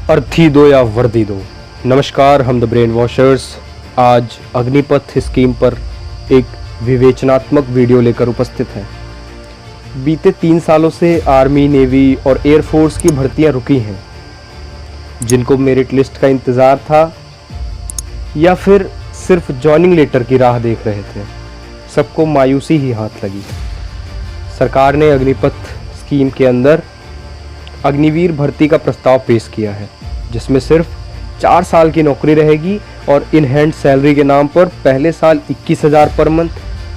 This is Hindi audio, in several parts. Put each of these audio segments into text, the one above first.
अर्थी दो या वर्दी दो। नमस्कार, हम द ब्रेन वॉशर्स आज अग्निपथ स्कीम पर एक विवेचनात्मक वीडियो लेकर उपस्थित हैं। बीते 3 सालों से आर्मी, नेवी और एयरफोर्स की भर्तियां रुकी हैं। जिनको मेरिट लिस्ट का इंतज़ार था या फिर सिर्फ जॉइनिंग लेटर की राह देख रहे थे, सबको मायूसी ही हाथ लगी। सरकार ने अग्निपथ स्कीम के अंदर अग्निवीर भर्ती का प्रस्ताव पेश किया है, जिसमें सिर्फ 4 साल की नौकरी रहेगी और इन हैंड सैलरी के नाम पर पहले साल 21,000 पर मंथ,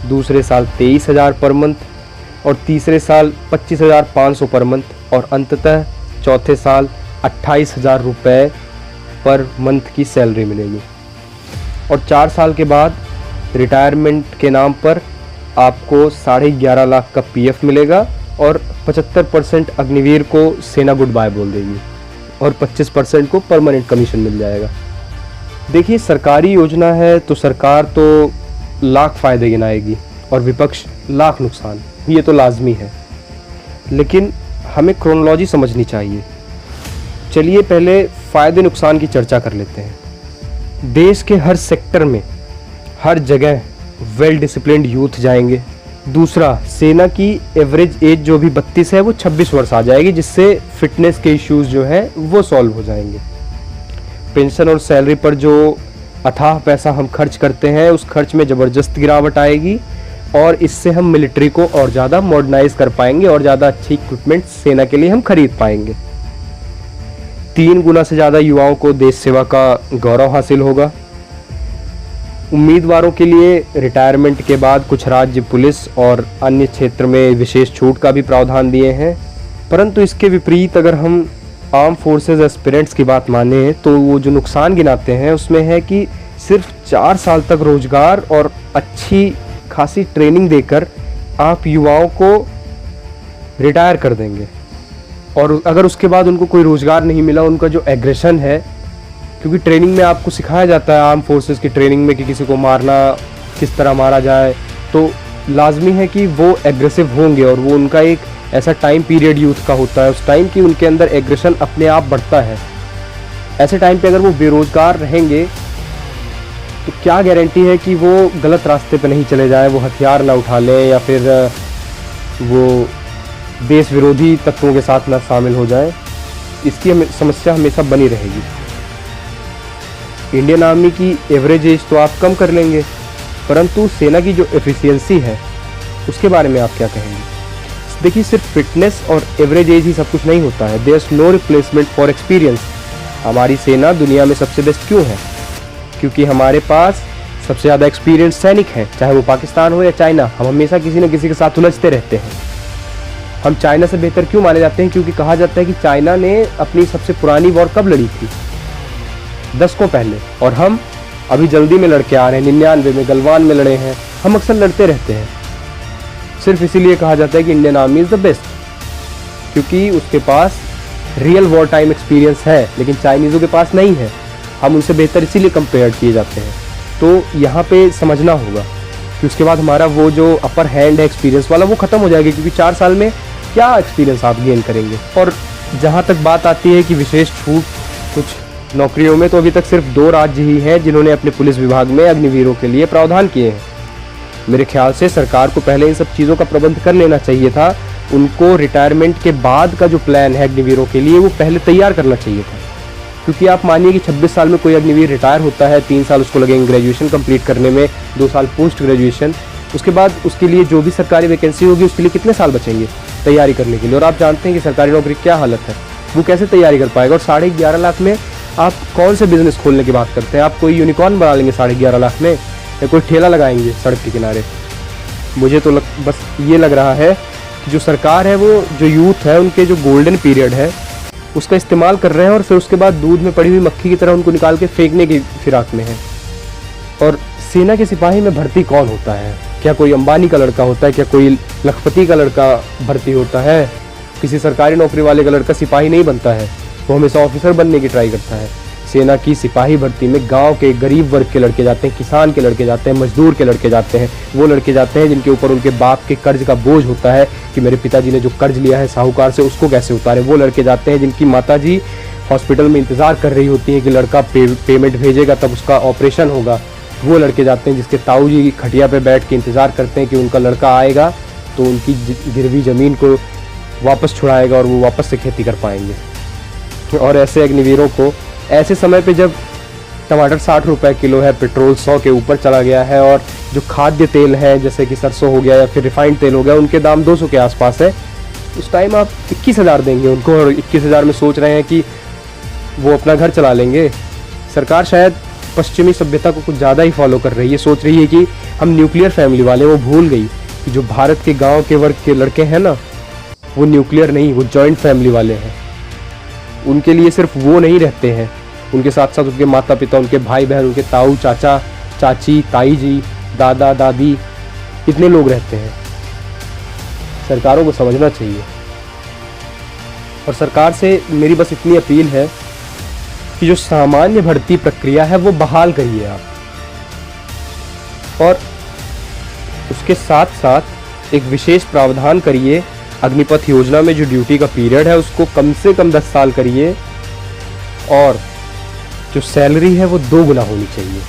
दूसरे साल 23,000 पर मंथ और तीसरे साल 25,500 पर मंथ और अंततः चौथे साल 28,000 रुपये पर मंथ की सैलरी मिलेगी। और 4 साल के बाद रिटायरमेंट के नाम पर आपको 11.5 लाख का पीएफ मिलेगा और 75% अग्निवीर को सेना गुड बाय बोल देगी और 25% को परमानेंट कमीशन मिल जाएगा। देखिए, सरकारी योजना है तो सरकार तो लाख फ़ायदे गिनाएगी और विपक्ष लाख नुकसान, ये तो लाजमी है। लेकिन हमें क्रोनोलॉजी समझनी चाहिए। चलिए पहले फ़ायदे नुकसान की चर्चा कर लेते हैं। देश के हर सेक्टर में, हर जगह वेल डिसिप्लिन्ड यूथ जाएंगे। दूसरा, सेना की एवरेज एज जो भी 32 है वो 26 वर्ष आ जाएगी, जिससे फिटनेस के इश्यूज जो हैं वो सॉल्व हो जाएंगे। पेंशन और सैलरी पर जो अथाह पैसा हम खर्च करते हैं, उस खर्च में ज़बरदस्त गिरावट आएगी और इससे हम मिलिट्री को और ज़्यादा मॉडर्नाइज कर पाएंगे और ज़्यादा अच्छी इक्विपमेंट सेना के लिए हम खरीद पाएंगे। 3 गुना से ज़्यादा युवाओं को देश सेवा का गौरव हासिल होगा। उम्मीदवारों के लिए रिटायरमेंट के बाद कुछ राज्य पुलिस और अन्य क्षेत्र में विशेष छूट का भी प्रावधान दिए हैं। परंतु इसके विपरीत अगर हम आर्म फोर्सेस एस्पिरेंट्स की बात माने तो वो जो नुकसान गिनाते हैं उसमें है कि सिर्फ 4 साल तक रोजगार और अच्छी खासी ट्रेनिंग देकर आप युवाओं को रिटायर कर देंगे और अगर उसके बाद उनको कोई रोजगार नहीं मिला, उनका जो एग्रेशन है, क्योंकि ट्रेनिंग में आपको सिखाया जाता है आर्म फोर्सेस की ट्रेनिंग में कि किसी को मारना किस तरह मारा जाए, तो लाजमी है कि वो एग्रेसिव होंगे और वो उनका एक ऐसा टाइम पीरियड यूथ का होता है उस टाइम कि उनके अंदर एग्रेशन अपने आप बढ़ता है। ऐसे टाइम पे अगर वो बेरोजगार रहेंगे तो क्या गारंटी है कि वो गलत रास्ते पे नहीं चले जाएं, वो हथियार ना उठा लें या फिर वो देश विरोधी तत्वों के साथ ना शामिल हो जाएं। इसकी समस्या हमेशा बनी रहेगी। इंडियन आर्मी की एवरेज एज तो आप कम कर लेंगे, परंतु सेना की जो एफिशिएंसी है उसके बारे में आप क्या कहेंगे? देखिए, सिर्फ फिटनेस और एवरेज एज ही सब कुछ नहीं होता है। There is no replacement for experience. हमारी सेना दुनिया में सबसे बेस्ट क्यों है? क्योंकि हमारे पास सबसे ज़्यादा एक्सपीरियंस सैनिक हैं, चाहे वो पाकिस्तान हो या चाइना। हम हमेशा किसी न किसी के साथ उलझते रहते हैं। हम चाइना से बेहतर क्यों माने जाते हैं? क्योंकि कहा जाता है कि चाइना ने अपनी सबसे पुरानी वॉर कब लड़ी थी? 10 को पहले, और हम अभी जल्दी में लड़के आ रहे हैं। 99 में गलवान में लड़े हैं। हम अक्सर लड़ते रहते हैं। सिर्फ इसीलिए कहा जाता है कि Indian army is the best, क्योंकि उसके पास रियल वॉर टाइम एक्सपीरियंस है, लेकिन चाइनीज़ों के पास नहीं है। हम उनसे बेहतर इसीलिए कंपेयर किए जाते हैं। तो यहाँ पे समझना होगा कि उसके बाद हमारा वो जो अपर हैंड है एक्सपीरियंस वाला, वो ख़त्म हो जाएगा, क्योंकि 4 साल में क्या एक्सपीरियंस आप गेन करेंगे। और जहाँ तक बात आती है कि विशेष छूट कुछ नौकरियों में, तो अभी तक सिर्फ 2 राज्य ही हैं जिन्होंने अपने पुलिस विभाग में अग्निवीरों के लिए प्रावधान किए हैं। मेरे ख्याल से सरकार को पहले इन सब चीज़ों का प्रबंध कर लेना चाहिए था। उनको रिटायरमेंट के बाद का जो प्लान है अग्निवीरों के लिए, वो पहले तैयार करना चाहिए था। क्योंकि आप मानिए कि 26 साल में कोई अग्निवीर रिटायर होता है, 3 साल उसको लगेंगे ग्रेजुएशन कंप्लीट करने में, 2 साल पोस्ट ग्रेजुएशन। उसके बाद उसके लिए जो भी सरकारी वैकेंसी होगी उसके लिए कितने साल बचेंगे तैयारी करने के लिए? और आप जानते हैं कि सरकारी नौकरी क्या हालत है, वो कैसे तैयारी कर पाएगा? और 11.5 लाख में आप कौन से बिजनेस खोलने की बात करते हैं? आप कोई यूनिकॉर्न बना लेंगे 11.5 लाख में, या कोई ठेला लगाएंगे सड़क के किनारे? मुझे तो बस ये लग रहा है कि जो सरकार है, वो जो यूथ है, उनके जो गोल्डन पीरियड है उसका इस्तेमाल कर रहे हैं और फिर उसके बाद दूध में पड़ी हुई मक्खी की तरह उनको निकाल के फेंकने की फिराक में है। और सेना के सिपाही में भर्ती कौन होता है? क्या कोई अंबानी का लड़का होता है? क्या कोई लखपति का लड़का भर्ती होता है? किसी सरकारी नौकरी वाले का लड़का सिपाही नहीं बनता है, वो हमेशा ऑफिसर बनने की ट्राई करता है। सेना की सिपाही भर्ती में गांव के गरीब वर्ग के लड़के जाते हैं, किसान के लड़के जाते हैं, मजदूर के लड़के जाते हैं। वो लड़के जाते हैं जिनके ऊपर उनके बाप के कर्ज का बोझ होता है कि मेरे पिताजी ने जो कर्ज लिया है साहूकार से उसको कैसे उतारे। वो लड़के जाते हैं जिनकी माताजी हॉस्पिटल में इंतज़ार कर रही होती हैं कि लड़का पेमेंट भेजेगा तब उसका ऑपरेशन होगा। वो लड़के जाते हैं जिसके ताऊ जी खटिया पे बैठ के इंतज़ार करते हैं कि उनका लड़का आएगा तो उनकी गिरवी ज़मीन को वापस छुड़ाएगा और वो वापस से खेती कर पाएंगे। और ऐसे अग्निवीरों को ऐसे समय पे जब टमाटर 60 रुपए किलो है, पेट्रोल 100 के ऊपर चला गया है और जो खाद्य तेल है जैसे कि सरसों हो गया या फिर रिफाइंड तेल हो गया उनके दाम 200 के आसपास है, उस टाइम आप 21,000 देंगे उनको और 21,000 में सोच रहे हैं कि वो अपना घर चला लेंगे। सरकार शायद पश्चिमी सभ्यता को कुछ ज़्यादा ही फॉलो कर रही है, सोच रही है कि हम न्यूक्लियर फैमिली वाले। वो भूल गई कि जो भारत के गांव के वर्ग के लड़के हैं ना, वो न्यूक्लियर नहीं, वो जॉइंट फैमिली वाले हैं। उनके लिए सिर्फ वो नहीं रहते हैं, उनके साथ साथ उनके माता पिता, उनके भाई बहन, उनके ताऊ चाचा चाची, ताई जी, दादा दादी, इतने लोग रहते हैं। सरकारों को समझना चाहिए। और सरकार से मेरी बस इतनी अपील है कि जो सामान्य भर्ती प्रक्रिया है वो बहाल करिए आप, और उसके साथ साथ एक विशेष प्रावधान करिए अग्निपथ योजना में जो ड्यूटी का पीरियड है उसको कम से कम 10 साल करिए, और जो सैलरी है वो 2 गुना होनी चाहिए,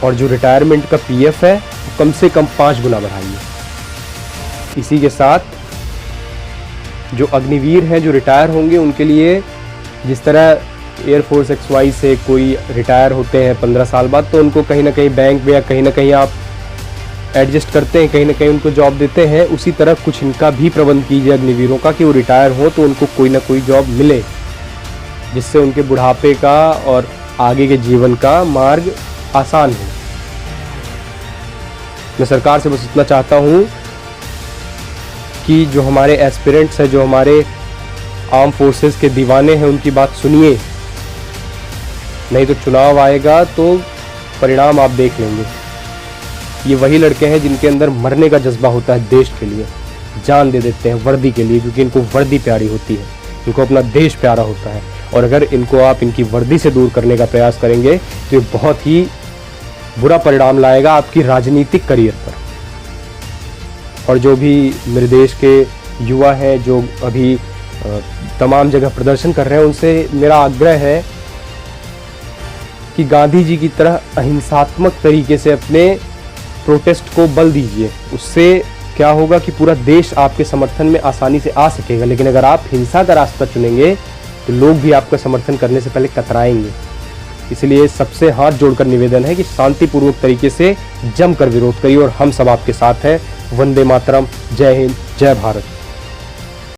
और जो रिटायरमेंट का पीएफ है वो कम से कम 5 गुना बढ़ाइए। इसी के साथ जो अग्निवीर हैं जो रिटायर होंगे उनके लिए जिस तरह एयरफोर्स XY से कोई रिटायर होते हैं 15 साल बाद, तो उनको कहीं ना कहीं बैंक में या कहीं ना कहीं आप एडजस्ट करते हैं, कहीं ना कहीं उनको जॉब देते हैं, उसी तरह कुछ इनका भी प्रबंध कीजिए अग्निवीरों का कि वो रिटायर हो तो उनको कोई ना कोई जॉब मिले, जिससे उनके बुढ़ापे का और आगे के जीवन का मार्ग आसान हो। मैं सरकार से बस इतना चाहता हूँ कि जो हमारे एस्पिरेंट्स हैं, जो हमारे आर्म फोर्सेस के दीवाने हैं, उनकी बात सुनिए, नहीं तो चुनाव आएगा तो परिणाम आप देख लेंगे। ये वही लड़के हैं जिनके अंदर मरने का जज्बा होता है, देश के लिए जान दे देते हैं वर्दी के लिए, क्योंकि इनको वर्दी प्यारी होती है, इनको अपना देश प्यारा होता है। और अगर इनको आप इनकी वर्दी से दूर करने का प्रयास करेंगे तो ये बहुत ही बुरा परिणाम लाएगा आपकी राजनीतिक करियर पर। और जो भी मेरे देश के युवा हैं जो अभी तमाम जगह प्रदर्शन कर रहे हैं, उनसे मेरा आग्रह है कि गांधी जी की तरह अहिंसात्मक तरीके से अपने प्रोटेस्ट को बल दीजिए। उससे क्या होगा कि पूरा देश आपके समर्थन में आसानी से आ सकेगा। लेकिन अगर आप हिंसा का रास्ता चुनेंगे तो लोग भी आपका समर्थन करने से पहले कतराएंगे। इसलिए सबसे हाथ जोड़कर निवेदन है कि शांतिपूर्वक तरीके से जमकर विरोध करिए, और हम सब आपके साथ हैं। वंदे मातरम। जय हिंद, जय भारत।